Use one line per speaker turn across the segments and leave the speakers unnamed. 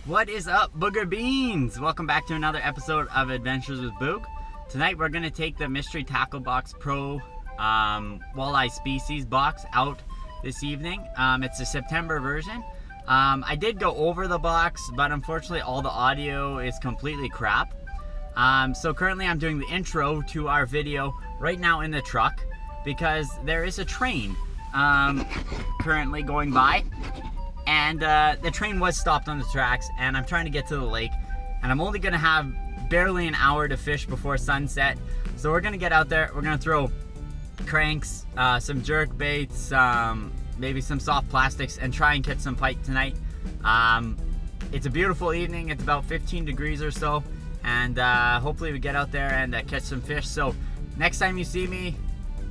What is up, Booger Beans? Welcome back to another episode of Adventures with Boog. Tonight we're going to take the Mystery Tackle Box Pro walleye species box out this evening. It's a September version. I did go over the box, but unfortunately all the audio is completely crap. So currently I'm doing the intro to our video right now in the truck because there is a train currently going by. And the train was stopped on the tracks, and I'm trying to get to the lake, and I'm only gonna have barely an hour to fish before sunset. So we're gonna get out there, we're gonna throw cranks, some jerk baits, maybe some soft plastics, and try and catch some pike tonight. It's a beautiful evening, it's about 15 degrees or so, and hopefully we get out there and catch some fish. So next time you see me,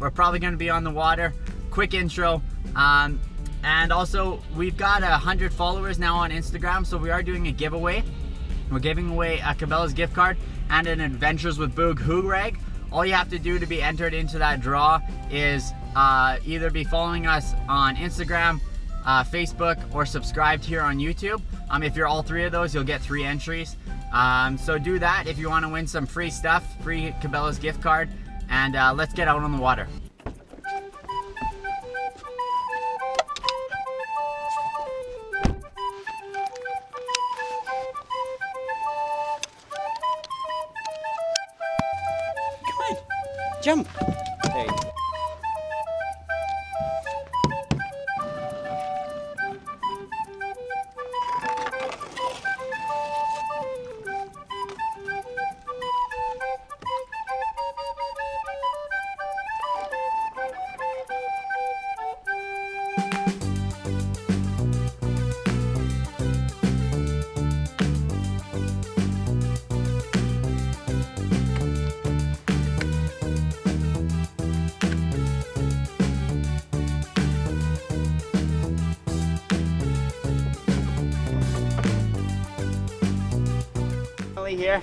we're probably gonna be on the water. Quick intro. And also, we've got 100 followers now on Instagram, so we are doing a giveaway. We're giving away a Cabela's gift card and an Adventures with Boog hoog rag. All you have to do to be entered into that draw is either be following us on Instagram, Facebook, or subscribed here on YouTube. If you're all three of those, you'll get 3 entries. So do that if you want to win some free stuff, free Cabela's gift card, and let's get out on the water.
Jump! Hey.
Here,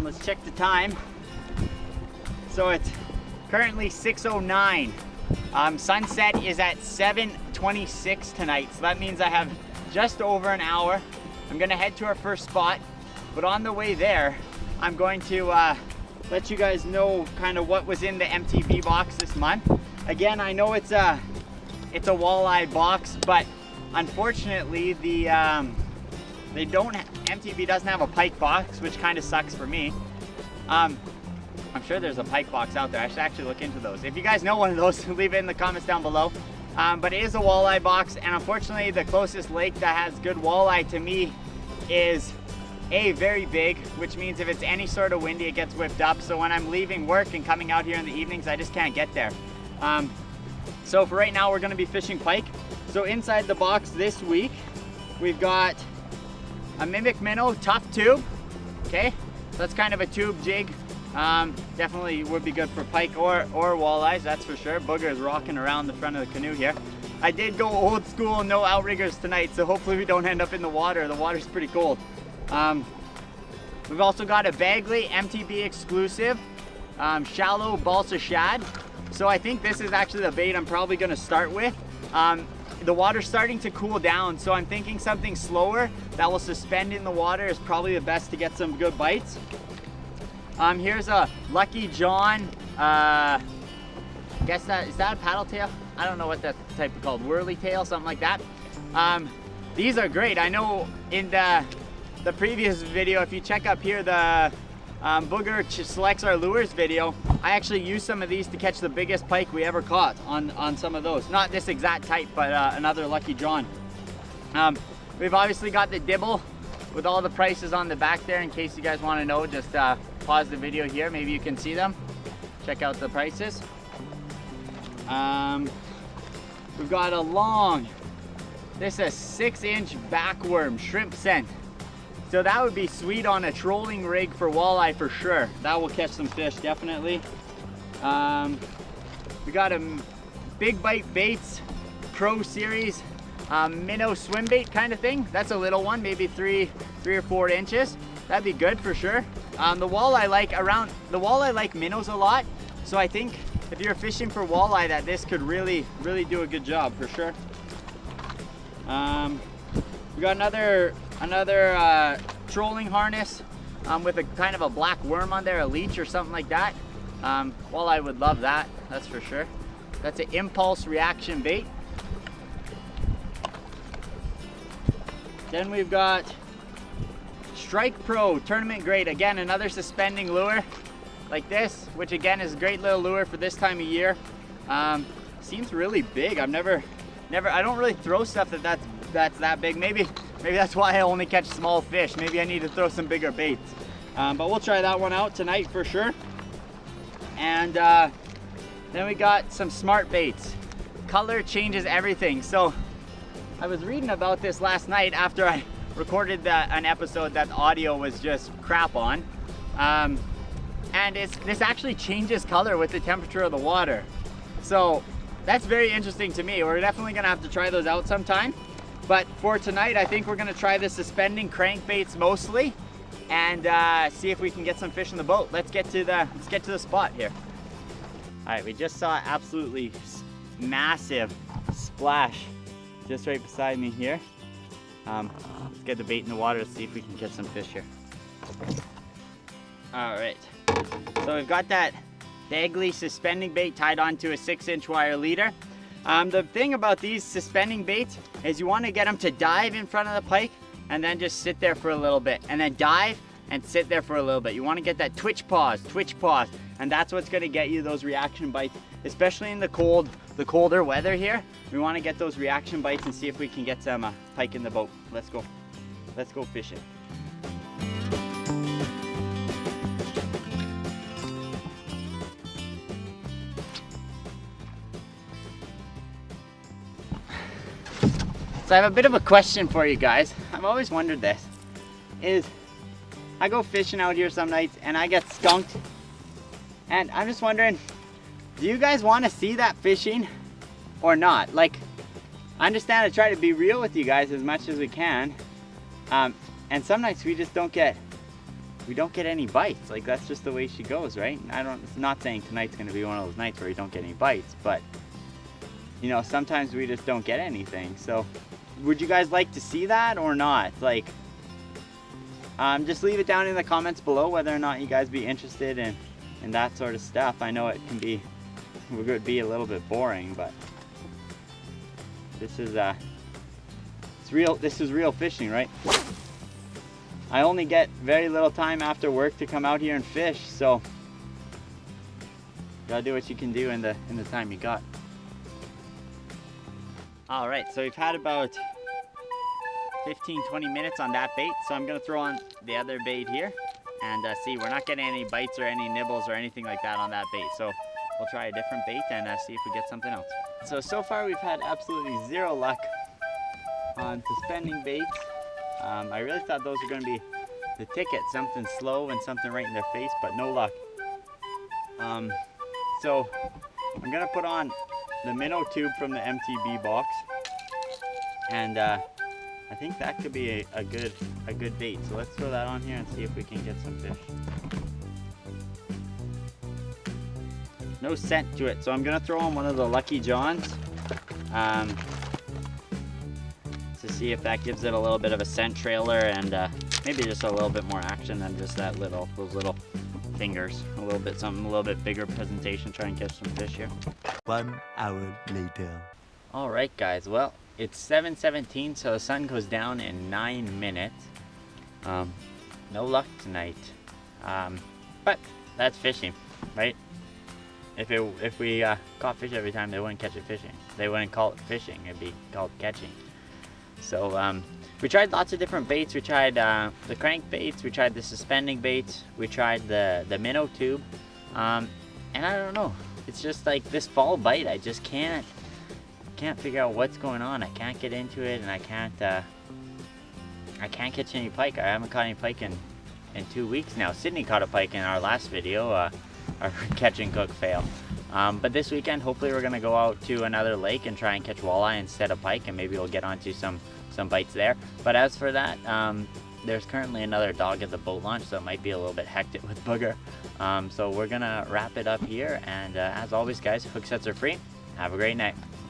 let's check the time. So it's currently 6:09. Sunset is at 7:26 tonight, so that means I have just over an hour. I'm gonna head to our first spot, but on the way there I'm going to let you guys know kind of what was in the MTB box this month. Again, I know it's a walleye box, but unfortunately they don't MTB doesn't have a pike box, which kind of sucks for me. I'm sure there's a pike box out there. I should actually look into those. If you guys know one of those, leave it in the comments down below. But it is a walleye box, and unfortunately the closest lake that has good walleye to me is very big, which means if it's any sort of windy, it gets whipped up. So when I'm leaving work and coming out here in the evenings, I just can't get there. So for right now, we're gonna be fishing pike. So inside the box this week, we've got a Mimic Minnow tough tube. Okay, so that's kind of a tube jig. Definitely would be good for pike or walleyes, that's for sure. Booger is rocking around the front of the canoe here. I did go old school, no outriggers tonight, so hopefully we don't end up in the water. The water's pretty cold. We've also got a Bagley MTB exclusive shallow balsa shad. So I think this is actually the bait I'm probably going to start with. The water's starting to cool down, so I'm thinking something slower that will suspend in the water is probably the best to get some good bites. Here's a Lucky John, is that a paddle tail? I don't know what that type is called, whirly tail, something like that. These are great. I know in the previous video, if you check up here, the Booger Selects Our Lures video, I actually used some of these to catch the biggest pike we ever caught on some of those. Not this exact type, but another Lucky John. We've obviously got the dibble with all the prices on the back there. In case you guys want to know, just pause the video here. Maybe you can see them. Check out the prices. We've got a long, this is a 6-inch backworm shrimp scent. So that would be sweet on a trolling rig for walleye for sure. That will catch some fish, definitely. We got a Big Bite Baits Pro Series minnow swim bait kind of thing. That's a little one, maybe 3 or 4 inches. That'd be good for sure. The walleye like minnows a lot. So I think if you're fishing for walleye, that this could really do a good job for sure. We got another another trolling harness with a kind of a black worm on there, a leech or something like that. Walleye would love that, that's for sure. That's an impulse reaction bait. Then we've got Strike Pro Tournament Grade. Again, another suspending lure like this, which again is a great little lure for this time of year. Seems really big. I don't really throw stuff that's that big. Maybe that's why I only catch small fish. Maybe I need to throw some bigger baits. But we'll try that one out tonight for sure. And then we got some smart baits. Color changes everything. So I was reading about this last night after I recorded an episode that the audio was just crap on. And this actually changes color with the temperature of the water. So that's very interesting to me. We're definitely gonna have to try those out sometime. But for tonight, I think we're gonna try the suspending crankbaits mostly, and see if we can get some fish in the boat. Let's get to the spot here. All right, we just saw absolutely massive splash just right beside me here. Let's get the bait in the water to see if we can get some fish here. All right, so we've got that Dagley suspending bait tied onto a 6-inch wire leader. The thing about these suspending baits is you want to get them to dive in front of the pike and then just sit there for a little bit, and then dive and sit there for a little bit. You want to get that twitch pause, and that's what's going to get you those reaction bites, especially in the colder weather here. We want to get those reaction bites and see if we can get some pike in the boat. Let's go fishing. So I have a bit of a question for you guys. I've always wondered this, is I go fishing out here some nights and I get skunked, and I'm just wondering, do you guys want to see that fishing or not? Like, I understand I try to be real with you guys as much as we can, and some nights we just don't get any bites. Like, that's just the way she goes, right? I'm not saying tonight's gonna be one of those nights where you don't get any bites, but you know, sometimes we just don't get anything. So would you guys like to see that or not? Like, just leave it down in the comments below whether or not you guys be interested in that sort of stuff. I know it would be a little bit boring, but this is real fishing, right? I only get very little time after work to come out here and fish, so gotta do what you can do in the time you got. All right, so we've had about 15-20 minutes on that bait, so I'm gonna throw on the other bait here and see. We're not getting any bites or any nibbles or anything like that on that bait, so we'll try a different bait and see if we get something else. So far we've had absolutely zero luck on suspending baits. I really thought those were gonna be the ticket, something slow and something right in their face, but no luck. So I'm gonna put on the minnow tube from the MTB box, and I think that could be a good bait. So let's throw that on here and see if we can get some fish. No scent to it, so I'm gonna throw on one of the Lucky Johns to see if that gives it a little bit of a scent trailer and maybe just a little bit more action than just those little fingers. Something a little bit bigger presentation. Try and catch some fish here.
1 hour later.
All right, guys. Well, it's 7:17, so the sun goes down in 9 minutes. No luck tonight, but that's fishing, right? If we caught fish every time, they wouldn't catch it fishing. They wouldn't call it fishing. It'd be called catching. So we tried lots of different baits. We tried the crank baits. We tried the suspending baits. We tried the minnow tube. And I don't know. It's just like this fall bite. I just can't figure out what's going on. I can't get into it, and I can't catch any pike. I haven't caught any pike in 2 weeks now. Sydney caught a pike in our last video, our catch and cook fail. But this weekend, hopefully we're gonna go out to another lake and try and catch walleye instead of pike, and maybe we'll get onto some bites there. But as for that, there's currently another dog at the boat launch, so it might be a little bit hectic with Booger. So we're gonna wrap it up here, and as always, guys, hook sets are free. Have a great night.